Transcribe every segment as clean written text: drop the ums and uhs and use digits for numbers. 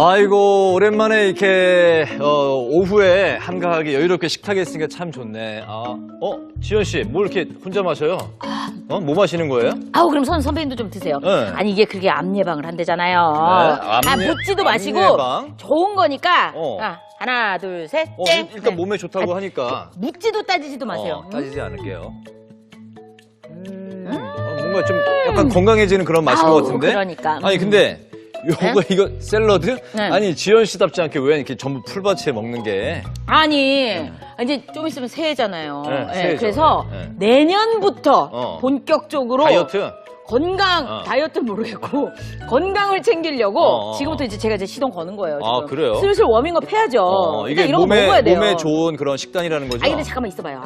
아이고, 오랜만에 이렇게, 오후에 한가하게 여유롭게 식탁에 있으니까 참 좋네. 지연 씨, 뭘 이렇게 혼자 마셔요? 뭐 마시는 거예요? 아우, 그럼 선배님도 좀 드세요. 네. 아니, 이게 그렇게 암 예방을 한대잖아요. 묻지도 마시고 예방? 좋은 거니까. 어. 하나, 둘, 셋, 땡. 일단 몸에 좋다고 하니까. 묻지도 따지지도 마세요. 따지지 않을게요. 뭔가 좀 약간 건강해지는 그런 맛인 것 같은데? 그러니까. 아니, 근데, 이거 샐러드? 네. 아니, 지연 씨답지 않게 왜 이렇게 전부 풀밭에 먹는 게. 아니, 이제 좀 있으면 새해잖아요. 네, 예, 새해죠. 그래서 네. 내년부터 본격적으로 다이어트? 건강, 다이어트는 모르겠고, 건강을 챙기려고 지금부터 제가 시동 거는 거예요. 지금. 그래요? 슬슬 워밍업 해야죠. 이게 이런 거 먹어야 돼요. 몸에 좋은 그런 식단이라는 거죠? 아니, 근데 잠깐만 있어봐요.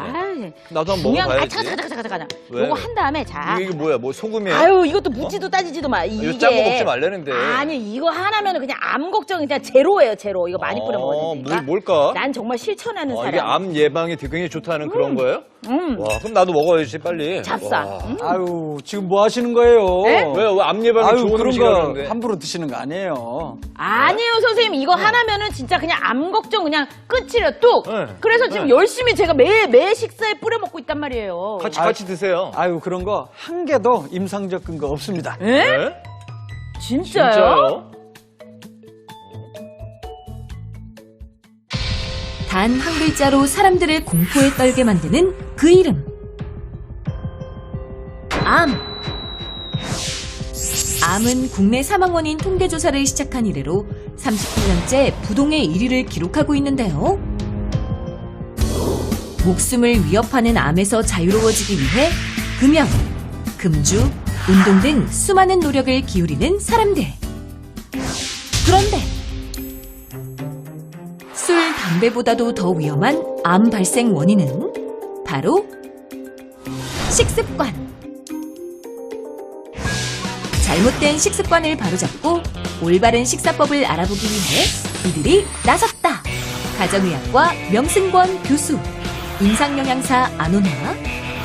나도 한번 중요한 먹어봐야지. 잠깐. 왜? 요거 한 다음에 자. 이게 뭐야? 뭐 소금이에요? 아유, 이것도 묻지도 따지지도 마. 이거 짠 거 먹지 말라는데. 아니, 이거 하나면 그냥 암 걱정이 그냥 제로예요, 제로. 이거 많이 뿌려 먹어도 되니까. 뭘까? 난 정말 실천하는 사람. 이게 암 예방에 굉장히 좋다는 그런 거예요? 와, 그럼 나도 먹어야지, 빨리. 잡사. 와. 아유, 지금 뭐 하시는 거예요? 네? 왜요? 암 예방에 아유, 좋은 그런 음식이라는데. 거 함부로 드시는 거 아니에요. 아니에요, 선생님. 이거 하나면은 진짜 그냥 암 걱정 그냥 끝이래요, 뚝. 네. 그래서 지금 열심히 제가 매 식사에 뿌려 먹고 있단 말이에요. 같이 드세요. 아유, 그런 거 한 개도 임상적 근거 없습니다. 에? 네? 진짜요? 진짜요? 단 한 글자로 사람들을 공포에 떨게 만드는 그 이름. 암. 암은 국내 사망 원인 통계 조사를 시작한 이래로 38년째 부동의 1위를 기록하고 있는데요. 목숨을 위협하는 암에서 자유로워지기 위해 금연, 금주, 운동 등 수많은 노력을 기울이는 사람들. 그런데 술, 담배보다도 더 위험한 암 발생 원인은 바로 식습관. 잘못된 식습관을 바로잡고 올바른 식사법을 알아보기 위해 이들이 나섰다. 가정의학과 명승권 교수, 임상영양사 안온화,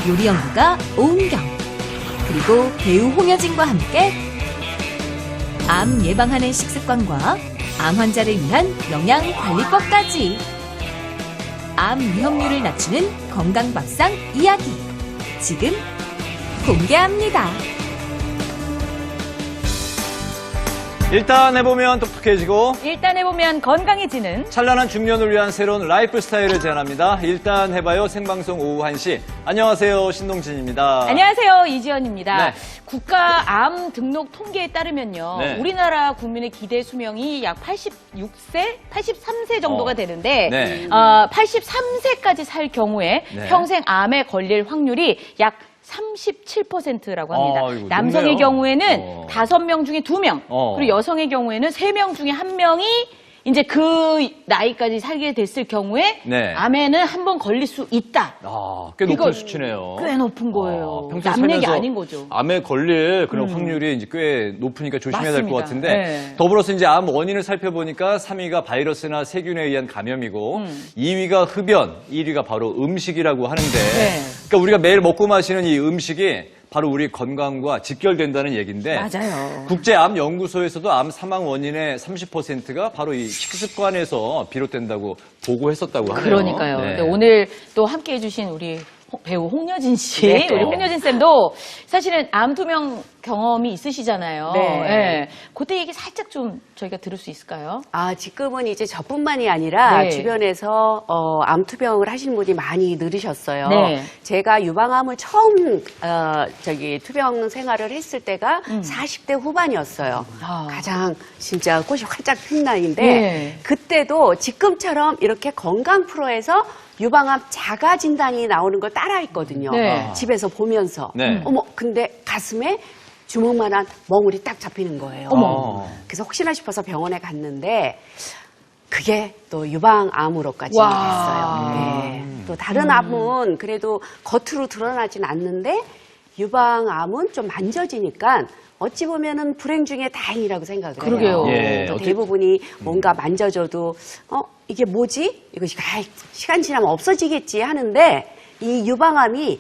요리연구가 오은경, 그리고 배우 홍여진과 함께 암 예방하는 식습관과 암 환자를 위한 영양관리법까지 암 위험률을 낮추는 건강밥상 이야기 지금 공개합니다. 일단 해보면 똑똑해지고 일단 해보면 건강해지는 찬란한 중년을 위한 새로운 라이프 스타일을 제안합니다. 일단 해봐요. 생방송 오후 1시. 안녕하세요. 신동진입니다. 안녕하세요, 이지연입니다. 네. 국가 암 등록 통계에 따르면요, 네. 우리나라 국민의 기대 수명이 약 86세, 83세 정도가 되는데, 네. 83세까지 살 경우에 네. 평생 암에 걸릴 확률이 약 37%라고 합니다. 이거 남성의 높네요. 경우에는 5명 중에 2명, 그리고 여성의 경우에는 3명 중에 1명이 이제 그 나이까지 살게 됐을 경우에 네. 암에는 한 번 걸릴 수 있다. 꽤 높은 이거 수치네요. 꽤 높은 거예요. 평생 남 얘기 살면서 아닌 거죠. 암에 걸릴 그런 확률이 이제 꽤 높으니까 조심해야 될 것 맞습니다. 같은데 네. 더불어서 이제 암 원인을 살펴보니까 3위가 바이러스나 세균에 의한 감염이고 2위가 흡연, 1위가 바로 음식이라고 하는데 네. 그러니까 우리가 매일 먹고 마시는 이 음식이 바로 우리 건강과 직결된다는 얘기인데 맞아요. 국제암연구소에서도 암 사망 원인의 30%가 바로 이 식습관에서 비롯된다고 보고했었다고 하네요. 그러니까요. 네. 근데 오늘 또 함께 해주신 우리 배우 홍여진 씨, 네. 우리 홍여진 쌤도 사실은 암 투명 경험이 있으시잖아요. 네. 그때 얘기 살짝 좀 저희가 들을 수 있을까요? 지금은 이제 저뿐만이 아니라 네. 주변에서 암투병을 하시는 분이 많이 늘으셨어요. 네. 제가 유방암을 처음 투병 생활을 했을 때가 40대 후반이었어요. 가장 진짜 꽃이 활짝 핀 나이인데 네. 그때도 지금처럼 이렇게 건강 프로에서 유방암 자가 진단이 나오는 걸 따라했거든요. 네. 집에서 보면서. 네. 어머, 근데 가슴에 주먹만한 멍울이 딱 잡히는 거예요. 그래서 혹시나 싶어서 병원에 갔는데 그게 또 유방암으로까지 와. 됐어요. 네. 또 다른 암은 그래도 겉으로 드러나진 않는데 유방암은 좀 만져지니까 어찌 보면은 불행 중에 다행이라고 생각을 해요. 그러게요. 예, 또 어떻게- 대부분이 뭔가 만져줘도 이게 뭐지? 이것이 시간 지나면 없어지겠지 하는데 이 유방암이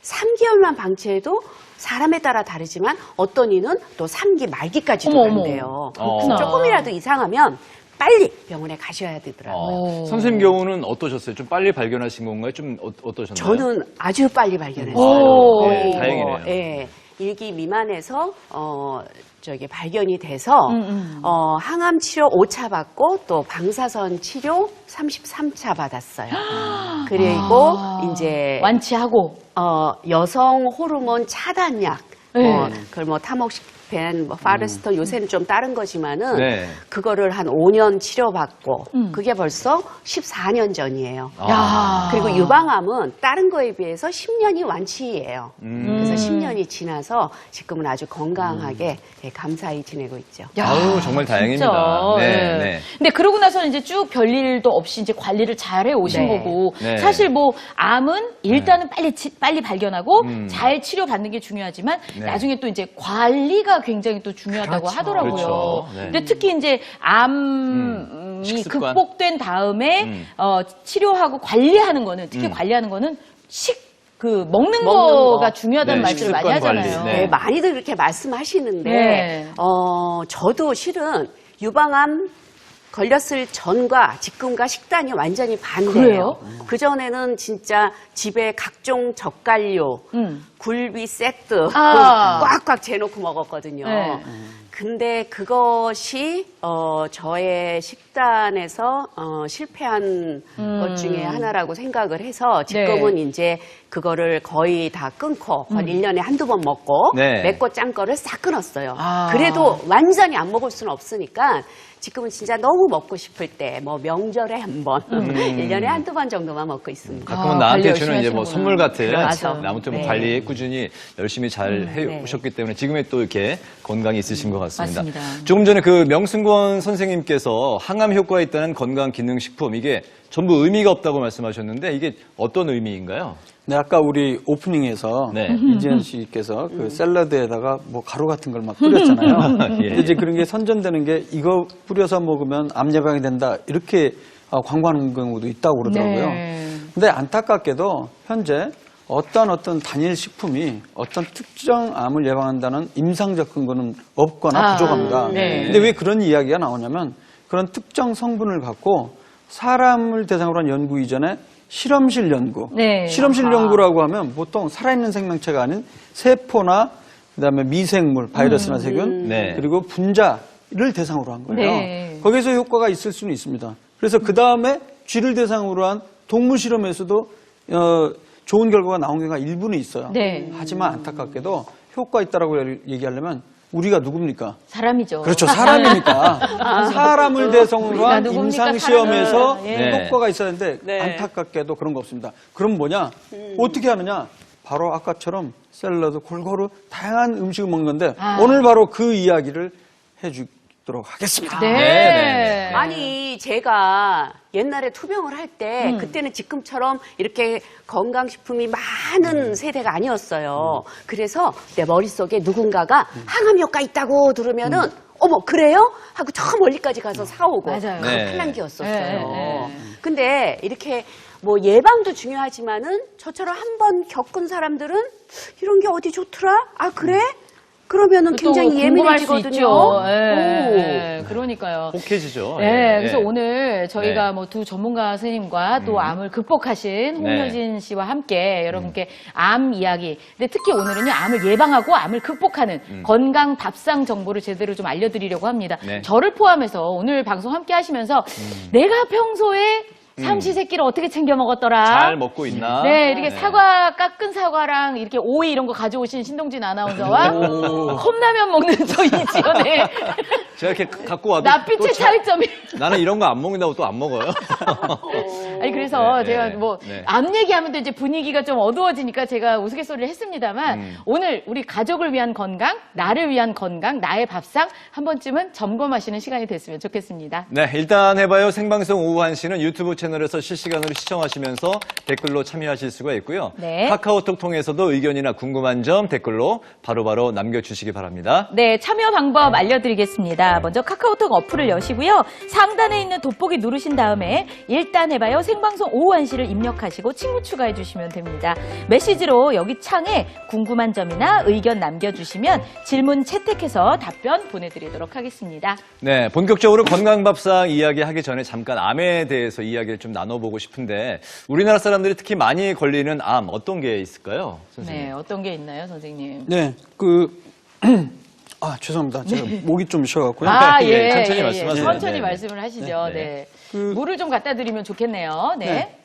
3개월만 방치해도 사람에 따라 다르지만 어떤 이는 또 3기 말기까지도 어머, 어머. 간대요. 그렇구나. 조금이라도 이상하면 빨리 병원에 가셔야 되더라고요. 선생님 경우는 어떠셨어요? 좀 빨리 발견하신 건가요? 좀 어떠셨나요? 저는 아주 빨리 발견했어요. 오. 거의 다행이네요. 1기 미만에서 발견이 돼서 항암 치료 5차 받고 또 방사선 치료 33차 받았어요. 그리고 이제 완치하고. 여성 호르몬 차단약 네. 그걸 뭐 타목시펜, 파레스터 요새는 좀 다른 거지만은 네. 그거를 한 5년 치료받고 그게 벌써 14년 전이에요. 야. 그리고 유방암은 다른 거에 비해서 10년이 완치예요. 그래서 10년이 지나서 지금은 아주 건강하게 감사히 지내고 있죠. 아유, 정말 다행입니다. 진짜. 네, 네. 네. 근데 그러고 나서는 이제 쭉 별일도 없이 이제 관리를 잘 해 오신 네. 거고 네. 사실 뭐 암은 일단은 빨리 발견하고 잘 치료받는 게 중요하지만 네. 나중에 또 이제 관리가 굉장히 또 중요하다고 그렇죠. 하더라고요. 그렇죠. 네. 근데 특히 이제 암이 식습관. 극복된 다음에 치료하고 관리하는 거는 특히 관리하는 거는 먹는 거가 거. 중요하다는 네, 말씀을 많이 식습관 관리. 하잖아요. 네. 네, 많이들 그렇게 말씀하시는데, 네. 저도 실은 유방암 걸렸을 전과 지금과 식단이 완전히 반대예요. 그래요? 그전에는 진짜 집에 각종 젓갈류, 굴비 세트 아. 꽉꽉 재놓고 먹었거든요. 네. 근데 그것이 저의 식단에서 실패한 것 중에 하나라고 생각을 해서 지금은 이제 그거를 거의 다 끊고 한 1년에 한두 번 먹고 네. 맵고 짠 거를 싹 끊었어요. 아. 그래도 완전히 안 먹을 수는 없으니까 지금은 진짜 너무 먹고 싶을 때 뭐 명절에 한 번, 1년에 한두 번 정도만 먹고 있습니다. 가끔은 아, 나한테 관리 주는 이제 뭐 열심히 선물 같은 그렇죠. 네, 아무튼 뭐 네. 관리 꾸준히 열심히 잘 해오셨기 때문에 지금의 또 이렇게 건강이 있으신 것 같습니다. 맞습니다. 조금 전에 그 명승권 선생님께서 항암 효과가 있다는 건강기능식품 이게 전부 의미가 없다고 말씀하셨는데 이게 어떤 의미인가요? 네, 아까 우리 오프닝에서 네. 이지연 씨께서 그 샐러드에다가 뭐 가루 같은 걸 막 뿌렸잖아요. 예. 근데 이제 그런 게 선전되는 게 이거 뿌려서 먹으면 암 예방이 된다 이렇게 광고하는 경우도 있다고 그러더라고요. 네. 근데 안타깝게도 현재 어떤 단일 식품이 어떤 특정 암을 예방한다는 임상적 근거는 없거나 부족합니다. 네. 근데 왜 그런 이야기가 나오냐면 그런 특정 성분을 갖고 사람을 대상으로 한 연구 이전에 실험실 연구. 네. 실험실 연구라고 하면 보통 살아있는 생명체가 아닌 세포나 그다음에 미생물, 바이러스나 세균, 네. 그리고 분자를 대상으로 한 거예요. 네. 거기서 효과가 있을 수는 있습니다. 그래서 그 다음에 쥐를 대상으로 한 동물 실험에서도 좋은 결과가 나온 경우가 일부는 있어요. 네. 하지만 안타깝게도 효과 있다라고 얘기하려면 우리가 누굽니까? 사람이죠. 그렇죠. 사람이니까. 사람을 대상으로 우리가 한 누굽니까? 임상시험에서 사람은. 예. 효과가 있어야 되는데 네. 안타깝게도 그런 거 없습니다. 그럼 뭐냐? 어떻게 하느냐? 바로 아까처럼 샐러드 골고루 다양한 음식을 먹는 건데 오늘 바로 그 이야기를 해주도록 하겠습니다. 네. 네. 아니 제가 옛날에 투병을 할 때 그때는 지금처럼 이렇게 건강식품이 많은 세대가 아니었어요. 그래서 내 머릿속에 누군가가 항암 효과 있다고 들으면은 어머 그래요? 하고 저 멀리까지 가서 사오고 맞아요. 그거 네. 편란기였었어요. 네. 근데 이렇게 뭐 예방도 중요하지만은 저처럼 한번 겪은 사람들은 이런 게 어디 좋더라? 아 그래? 그러면은 또 굉장히 궁금할 수 예민해지거든요. 있죠. 예, 오. 예, 그러니까요. 혹해지죠. 네, 예, 그래서 예. 오늘 저희가 네. 뭐 두 전문가 선생님과 또 암을 극복하신 홍효진 씨와 함께 여러분께 암 이야기. 근데 특히 오늘은요, 암을 예방하고 암을 극복하는 건강 밥상 정보를 제대로 좀 알려드리려고 합니다. 네. 저를 포함해서 오늘 방송 함께 하시면서 내가 평소에 삼시세끼를 어떻게 챙겨 먹었더라. 잘 먹고 있나? 네, 이렇게 사과, 깎은 사과랑 이렇게 오이 이런 거 가져오신 신동진 아나운서와 컵라면 먹는 저 이지연의 제가 이렇게 갖고 와도 낯빛의 또 차이점이. 나는 이런 거 안 먹는다고 또 안 먹어요. 아니, 그래서 네, 제가 네, 뭐, 네. 암 얘기하면 또 이제 분위기가 좀 어두워지니까 제가 우스갯소리를 했습니다만, 오늘 우리 가족을 위한 건강, 나를 위한 건강, 나의 밥상, 한 번쯤은 점검하시는 시간이 됐으면 좋겠습니다. 네, 일단 해봐요. 생방송 오후 1시는 유튜브 채널에서 실시간으로 시청하시면서 댓글로 참여하실 수가 있고요. 네. 카카오톡 통해서도 의견이나 궁금한 점 댓글로 바로바로 남겨주시기 바랍니다. 네, 참여 방법 알려드리겠습니다. 먼저 카카오톡 어플을 여시고요. 상단에 있는 돋보기 누르신 다음에 일단 해봐요 생방송 오후 1시를 입력하시고 친구 추가해 주시면 됩니다. 메시지로 여기 창에 궁금한 점이나 의견 남겨주시면 질문 채택해서 답변 보내드리도록 하겠습니다. 네, 본격적으로 건강밥상 이야기하기 전에 잠깐 암에 대해서 이야기를 좀 나눠보고 싶은데 우리나라 사람들이 특히 많이 걸리는 암 어떤 게 있을까요, 선생님? 네, 어떤 게 있나요, 선생님? 네, 죄송합니다. 제가 목이 좀 쉬어갖고요. 예, 천천히 말씀하세요. 천천히 네. 말씀을 하시죠. 네, 네. 네. 물을 좀 갖다 드리면 좋겠네요. 네.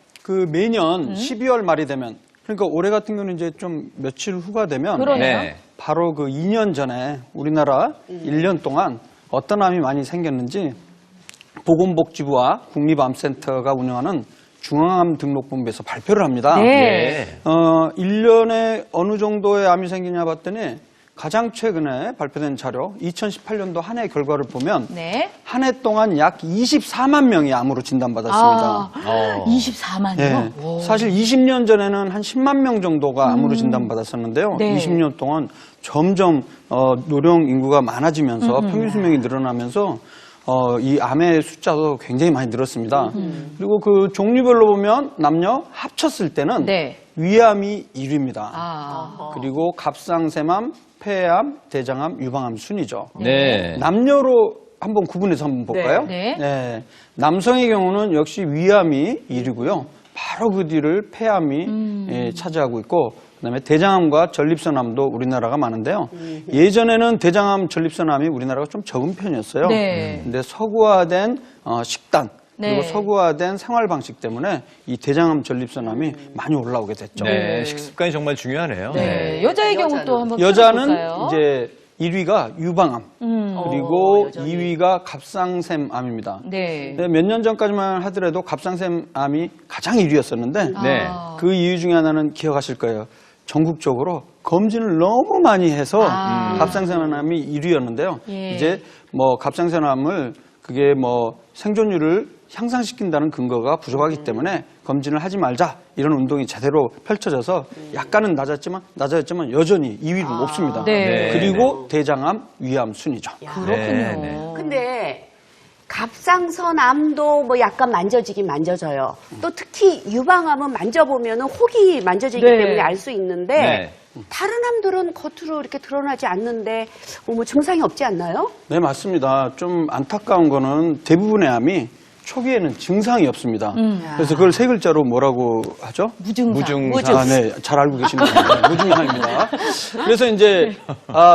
매년 12월 말이 되면, 그러니까 올해 같은 경우는 이제 좀 며칠 후가 되면 그러네요. 네. 바로 그 2년 전에 우리나라 1년 동안 어떤 암이 많이 생겼는지 보건복지부와 국립암센터가 운영하는 중앙암 등록본부에서 발표를 합니다. 네. 1년에 어느 정도의 암이 생기냐 봤더니 가장 최근에 발표된 자료 2018년도 한 해 결과를 보면 네. 한 해 동안 약 24만 명이 암으로 진단받았습니다. 24만이요? 예. 사실 20년 전에는 한 10만 명 정도가 암으로 진단받았었는데요. 네. 20년 동안 점점 노령 인구가 많아지면서 평균 수명이 늘어나면서 이 암의 숫자도 굉장히 많이 늘었습니다. 그리고 그 종류별로 보면 남녀 합쳤을 때는 네. 위암이 1위입니다. 그리고 갑상샘암, 폐암, 대장암, 유방암 순이죠. 네. 남녀로 한번 구분해서 한번 볼까요? 네. 남성의 경우는 역시 위암이 1위고요. 바로 그 뒤를 폐암이 차지하고 있고, 그다음에 대장암과 전립선암도 우리나라가 많은데요. 예전에는 대장암, 전립선암이 우리나라가 좀 적은 편이었어요. 네. 근데 서구화된 식단 그리고 네. 서구화된 생활 방식 때문에 이 대장암, 전립선암이 많이 올라오게 됐죠. 네, 식습관이 정말 중요하네요. 네. 여자의 경우 또 한번 여자는 볼까요? 이제 1위가 유방암, 그리고 여전히. 2위가 갑상샘암입니다. 네. 몇 년 전까지만 하더라도 갑상샘암이 가장 1위였었는데 네. 그 이유 중에 하나는 기억하실 거예요. 전국적으로 검진을 너무 많이 해서 갑상선암이 1위였는데요. 예. 이제 뭐 갑상선암을 그게 뭐 생존율을 향상시킨다는 근거가 부족하기 때문에 검진을 하지 말자 이런 운동이 제대로 펼쳐져서 약간은 낮아졌지만 여전히 2위는 높습니다. 네. 그리고 대장암, 위암 순이죠. 그렇군요. 네, 네. 근데 갑상선암도 뭐 약간 만져지긴 만져져요. 또 특히 유방암은 만져보면은 혹이 만져지기 네. 때문에 알 수 있는데 네. 다른 암들은 겉으로 이렇게 드러나지 않는데 뭐 증상이 없지 않나요? 네, 맞습니다. 좀 안타까운 거는 대부분의 암이 초기에는 증상이 없습니다. 그래서 그걸 세 글자로 뭐라고 하죠? 무증상. 네, 잘 알고 계십니다. 네, 무증상입니다. 그래서 이제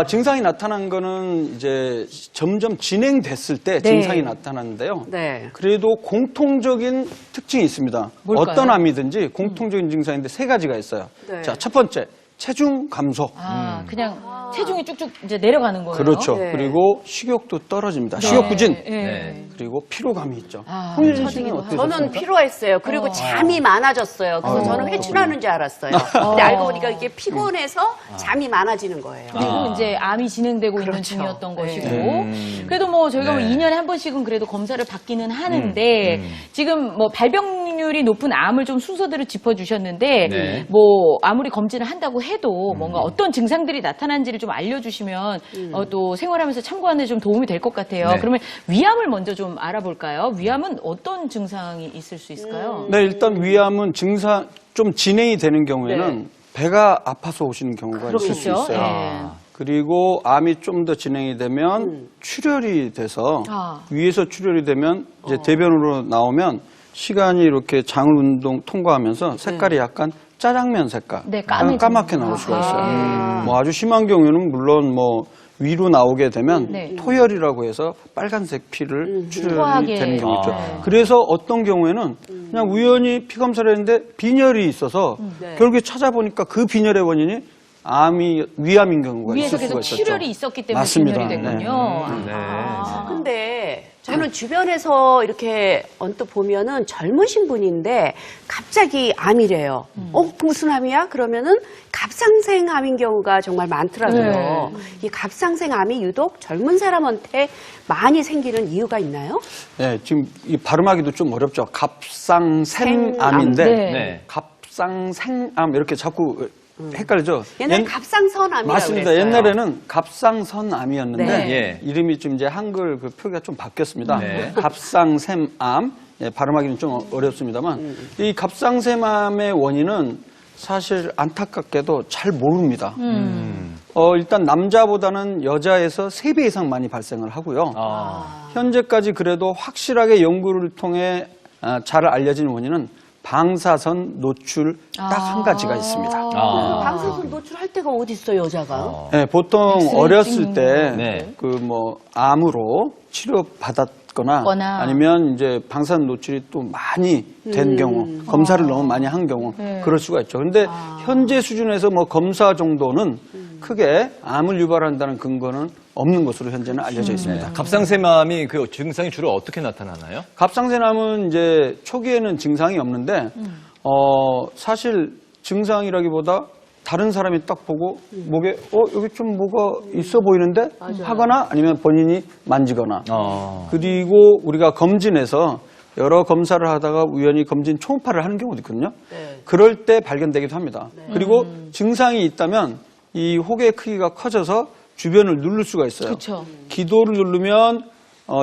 증상이 나타난 거는 이제 점점 진행됐을 때 증상이 나타나는데요. 네. 그래도 공통적인 특징이 있습니다. 뭘까요? 어떤 암이든지 공통적인 증상인데 세 가지가 있어요. 네. 자, 첫 번째, 체중 감소. 그냥 체중이 쭉쭉 이제 내려가는 거예요. 그렇죠. 네. 그리고 식욕도 떨어집니다. 식욕 부진. 네. 그리고 피로감이 있죠. 아, 홍유진 씨는 어떠셨습니까? 저는 피로했어요. 그리고 잠이 많아졌어요. 그래서 저는 회춘하는 줄 알았어요. 근데 알고 보니까 이게 피곤해서 잠이 많아지는 거예요. 그리고 이제 암이 진행되고 있는 그렇죠. 중이었던 네. 것이고. 그래도 뭐 저희가 네. 뭐 2년에 한 번씩은 그래도 검사를 받기는 하는데 지금 뭐 발병률이 높은 암을 좀 순서대로 짚어주셨는데 네. 뭐 아무리 검진을 한다고 해도 뭔가 어떤 증상들이 나타난지를 좀 알려주시면 또 생활하면서 참고하는 데 좀 도움이 될 것 같아요. 네. 그러면 위암을 먼저 좀 알아볼까요? 위암은 어떤 증상이 있을 수 있을까요? 네, 일단 위암은 증상 좀 진행이 되는 경우에는 배가 아파서 오시는 경우가 있을 수 그렇겠죠. 있어요. 네. 그리고 암이 좀 더 진행이 되면 출혈이 돼서 위에서 출혈이 되면 이제 대변으로 나오면 시간이 이렇게 장을 운동 통과하면서 색깔이 약간 짜장면 색깔, 네, 약간 까맣게 나올 수가 있어요. 뭐 아주 심한 경우에는 물론 뭐 위로 나오게 되면 네. 토열이라고 해서 빨간색 피를 출혈이 토하게. 되는 경우 있죠. 네. 그래서 어떤 경우에는 그냥 우연히 피 검사를 했는데 빈혈이 있어서 결국에 찾아보니까 그 빈혈의 원인이 위암인 경우가 위에서 있을 수가 계속 있었죠. 출혈이 있었기 때문에 맞습니다. 빈혈이 됐군요. 네. 근데 저는 주변에서 이렇게 언뜻 보면은 젊으신 분인데 갑자기 암이래요. 그 무슨 암이야? 그러면은 갑상생암인 경우가 정말 많더라고요. 이 갑상생암이 유독 젊은 사람한테 많이 생기는 이유가 있나요? 네, 지금 이 발음하기도 좀 어렵죠. 갑상샘암인데 네. 네. 갑상생암 이렇게 자꾸 헷갈리죠. 옛날 갑상선암이라고 맞습니다. 그랬어요. 옛날에는 갑상선암이었는데 네. 이름이 좀 이제 한글 그 표기가 좀 바뀌었습니다. 네. 갑상샘암 발음하기는 좀 어렵습니다만 이 갑상샘암의 원인은 사실 안타깝게도 잘 모릅니다. 일단 남자보다는 여자에서 3배 이상 많이 발생을 하고요. 현재까지 그래도 확실하게 연구를 통해 잘 알려진 원인은 방사선 노출 딱 한 가지가 있습니다. 방사선 노출할 때가 어디 있어 여자가? 네, 보통 어렸을 때 네. 그 뭐 암으로 치료 받았거나 아니면 이제 방사선 노출이 또 많이 된 경우 검사를 너무 많이 한 경우 그럴 수가 있죠. 근데 현재 수준에서 뭐 검사 정도는 크게 암을 유발한다는 근거는 없는 것으로 현재는 알려져 있습니다. 갑상샘암이 그 증상이 주로 어떻게 나타나나요? 갑상선암은 이제 초기에는 증상이 없는데 사실 증상이라기보다 다른 사람이 딱 보고 목에 여기 좀 뭐가 있어 보이는데 하거나 아니면 본인이 만지거나 그리고 우리가 검진에서 여러 검사를 하다가 우연히 검진 초음파를 하는 경우도 있거든요. 그럴 때 발견되기도 합니다. 그리고 증상이 있다면 이 혹의 크기가 커져서 주변을 누를 수가 있어요. 그쵸. 기도를 누르면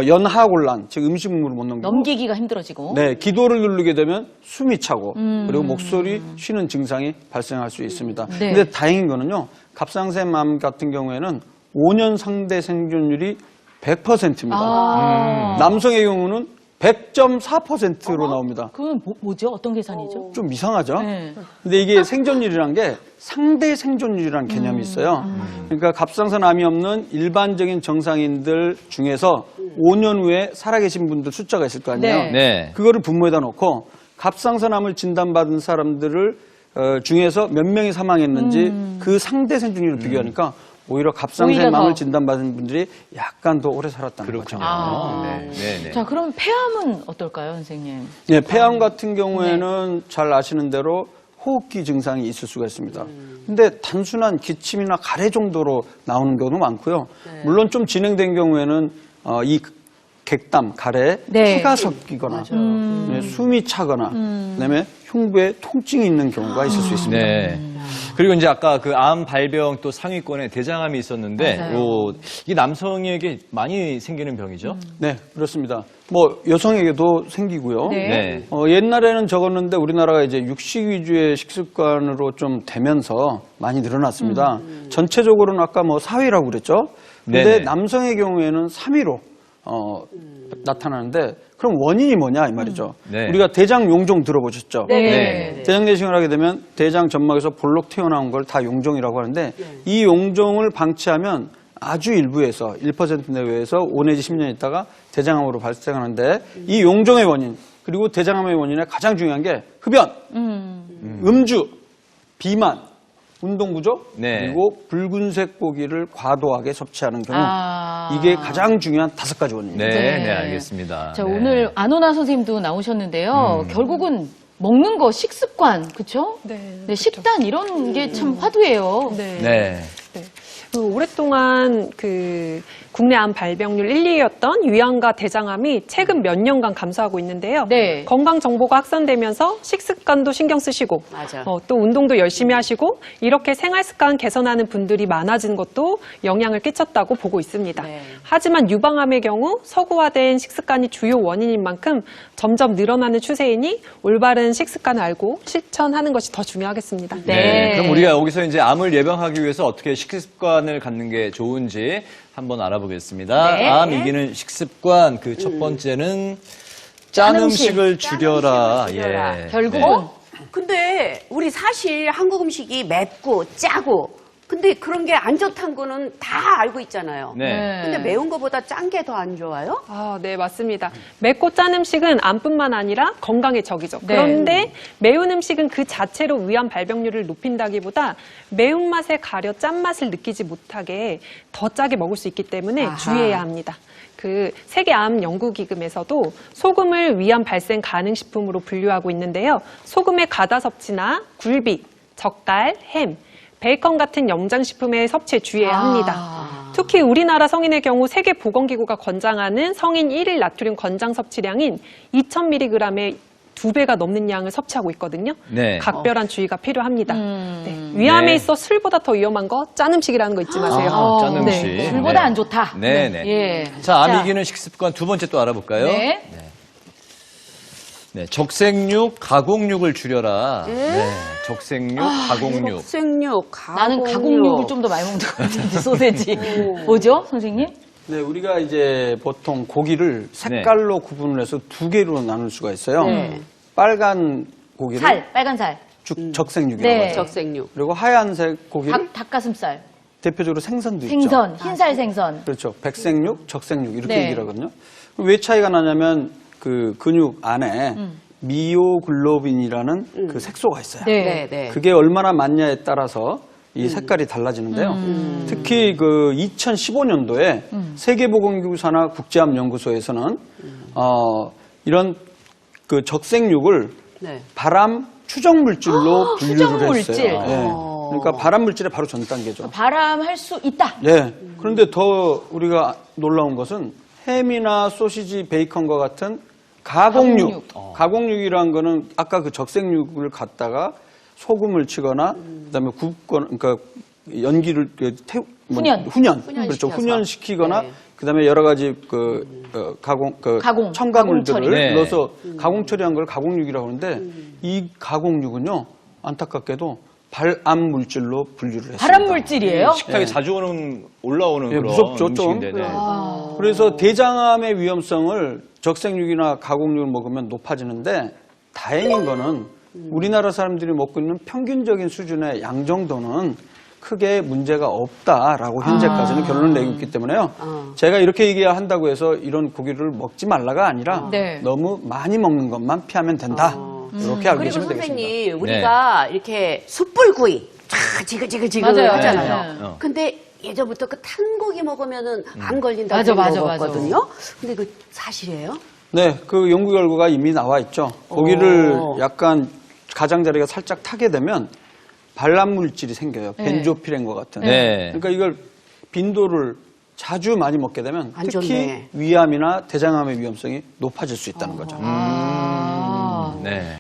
연하곤란, 즉 음식물을 못 넘기고 넘기기가 힘들어지고. 네, 기도를 누르게 되면 숨이 차고 그리고 목소리 쉬는 증상이 발생할 수 있습니다. 네. 근데 다행인 거는요. 갑상샘암 같은 경우에는 5년 상대 생존율이 100%입니다. 남성의 경우는 100.4%로 나옵니다. 그건 뭐죠? 어떤 계산이죠? 좀 이상하죠? 네. 근데 이게 생존율이란 게 상대 생존율이라는 개념이 있어요. 그러니까 갑상선암이 없는 일반적인 정상인들 중에서 5년 후에 살아계신 분들 숫자가 있을 거 아니에요. 네. 네. 그거를 분모에다 놓고 갑상선암을 진단받은 사람들을 중에서 몇 명이 사망했는지 그 상대 생존율을 비교하니까 오히려 오히려 갑상선암을 더. 진단받은 분들이 약간 더 오래 살았다는 거죠. 네. 자, 그럼 폐암은 어떨까요, 선생님? 네, 폐암 같은 경우에는 잘 아시는 대로 호흡기 증상이 있을 수가 있습니다. 근데 단순한 기침이나 가래 정도로 나오는 경우도 많고요. 물론 좀 진행된 경우에는 이 객담, 가래에 피가 섞이거나 네, 숨이 차거나 그다음에 흉부에 통증이 있는 경우가 있을 수 있습니다. 네. 그리고 이제 아까 그 암 발병 또 상위권에 대장암이 있었는데 이 남성에게 많이 생기는 병이죠? 네, 그렇습니다. 뭐 여성에게도 생기고요. 네. 옛날에는 적었는데 우리나라가 이제 육식 위주의 식습관으로 좀 되면서 많이 늘어났습니다. 전체적으로는 아까 뭐 4위라고 그랬죠. 근데 네네. 남성의 경우에는 3위로 나타나는데 그럼 원인이 뭐냐 이 말이죠. 네. 우리가 대장 용종 들어보셨죠? 네. 대장 내시경을 하게 되면 대장 점막에서 볼록 튀어나온 걸 다 용종이라고 하는데 이 용종을 방치하면 아주 일부에서 1% 내외에서 5 내지 10년 있다가 대장암으로 발생하는데 이 용종의 원인 그리고 대장암의 원인에 가장 중요한 게 흡연, 음주, 비만, 운동 부족 네. 그리고 붉은색 고기를 과도하게 섭취하는 경우 이게 가장 중요한 5가지 원인입니다. 네, 알겠습니다. 자, 네. 오늘 안호나 선생님도 나오셨는데요. 결국은 먹는 거, 식습관, 그쵸? 네, 식단 이런 게 참 화두예요. 네. 오랫동안 그 국내 암 발병률 1, 2위였던 위암과 대장암이 최근 몇 년간 감소하고 있는데요. 네. 건강 정보가 확산되면서 식습관도 신경 쓰시고 맞아. 또 운동도 열심히 하시고 이렇게 생활 습관 개선하는 분들이 많아진 것도 영향을 끼쳤다고 보고 있습니다. 네. 하지만 유방암의 경우 서구화된 식습관이 주요 원인인 만큼 점점 늘어나는 추세이니 올바른 식습관을 알고 실천하는 것이 더 중요하겠습니다. 네. 그럼 우리가 여기서 이제 암을 예방하기 위해서 어떻게 식습관을 갖는 게 좋은지 한번 알아보겠습니다. 네. 암 이기는 식습관 그 첫 번째는 짠 음식을 줄여라. 예. 결국은 근데 우리 사실 한국 음식이 맵고 짜고 근데 그런 게 안 좋다는 거는 다 알고 있잖아요. 네. 근데 매운 거보다 짠 게 더 안 좋아요? 네, 맞습니다. 맵고 짠 음식은 암뿐만 아니라 건강의 적이죠. 네. 그런데 매운 음식은 그 자체로 위암 발병률을 높인다기보다 매운맛에 가려 짠맛을 느끼지 못하게 더 짜게 먹을 수 있기 때문에 아하. 주의해야 합니다. 그 세계암 연구기금에서도 소금을 위암 발생 가능 식품으로 분류하고 있는데요. 소금의 과다 섭취나 굴비, 젓갈, 햄, 베이컨 같은 염장식품의 섭취에 주의해야 합니다. 특히 우리나라 성인의 경우 세계보건기구가 권장하는 성인 1일 나트륨 권장 섭취량인 2000mg의 2배가 넘는 양을 섭취하고 있거든요. 네. 각별한 주의가 필요합니다. 네. 위암에 네. 있어 술보다 더 위험한 거 짠 음식이라는 거 잊지 마세요. 짠 음식. 네. 술보다 안 좋다. 네. 예. 자, 암 이기는 식습관 두 번째 또 알아볼까요? 네. 네, 적색육, 가공육을 줄여라. 네, 적색육, 가공육. 적색육, 가공육. 나는 가공육을 좀 더 많이 먹는 것 같은데, 소세지. 뭐죠, 선생님? 네, 우리가 이제 보통 고기를 색깔로 구분을 해서 두 개로 나눌 수가 있어요. 네. 빨간 고기를 살, 빨간 살. 적색육이라고 네. 하죠. 적색육. 그리고 하얀색 고기를 닭가슴살. 대표적으로 생선도 있죠. 생선, 흰살 생선. 그렇죠. 백색육, 적색육 이렇게 네. 얘기를 하거든요. 왜 차이가 나냐면 그 근육 안에 미오글로빈이라는 그 색소가 있어요. 네. 네. 그게 얼마나 많냐에 따라서 이 색깔이 달라지는데요. 특히 그 2015년도에 세계보건기구사나 국제암연구소에서는 이런 그 적색육을 네. 발암 추정 물질로 분류를 추정 물질. 했어요. 예. 그러니까 발암 물질의 바로 전 단계죠. 발암할 수 있다. 예. 그런데 더 우리가 놀라운 것은 햄이나 소시지, 베이컨과 같은 가공육. 가공육이라는 거는 아까 그 적색육을 갖다가 소금을 치거나 그다음에 굽거나 그러니까 연기를 훈연. 그렇죠. 훈연시키거나 네. 그다음에 여러 가지 가공 가공, 첨가물들을 가공 처리. 네. 넣어서 가공 처리한 걸 가공육이라고 하는데 이 가공육은요. 안타깝게도 발암 물질로 분류를 했습니다. 발암 물질이에요? 식탁에 자주 올라오는 예, 그런 무섭죠, 좀. 음식인데. 네. 그래서 대장암의 위험성을 적색육이나 가공육을 먹으면 높아지는데 다행인 거는 우리나라 사람들이 먹고 있는 평균적인 수준의 양 정도는 크게 문제가 없다라고 현재까지는 결론을 내고 있기 때문에요. 제가 이렇게 얘기한다고 해서 이런 고기를 먹지 말라가 아니라 네. 너무 많이 먹는 것만 피하면 된다. 이렇게 알고 그리고 계시면 되겠습니다. 선생님, 우리가 이렇게 숯불구이 쫙 지글지글 맞아요. 하잖아요. 네. 근데 예전부터 그 탄 고기 먹으면은 안 걸린다고 맞아, 맞아, 먹었거든요. 근데 그 사실이에요? 네, 그 연구 결과가 이미 나와 있죠. 고기를 오. 약간 가장자리가 살짝 타게 되면 발암 물질이 생겨요. 벤조피렌과 같은. 네. 그러니까 이걸 빈도를 자주 많이 먹게 되면 안 특히 좋네. 위암이나 대장암의 위험성이 높아질 수 있다는 거죠. 아. 네.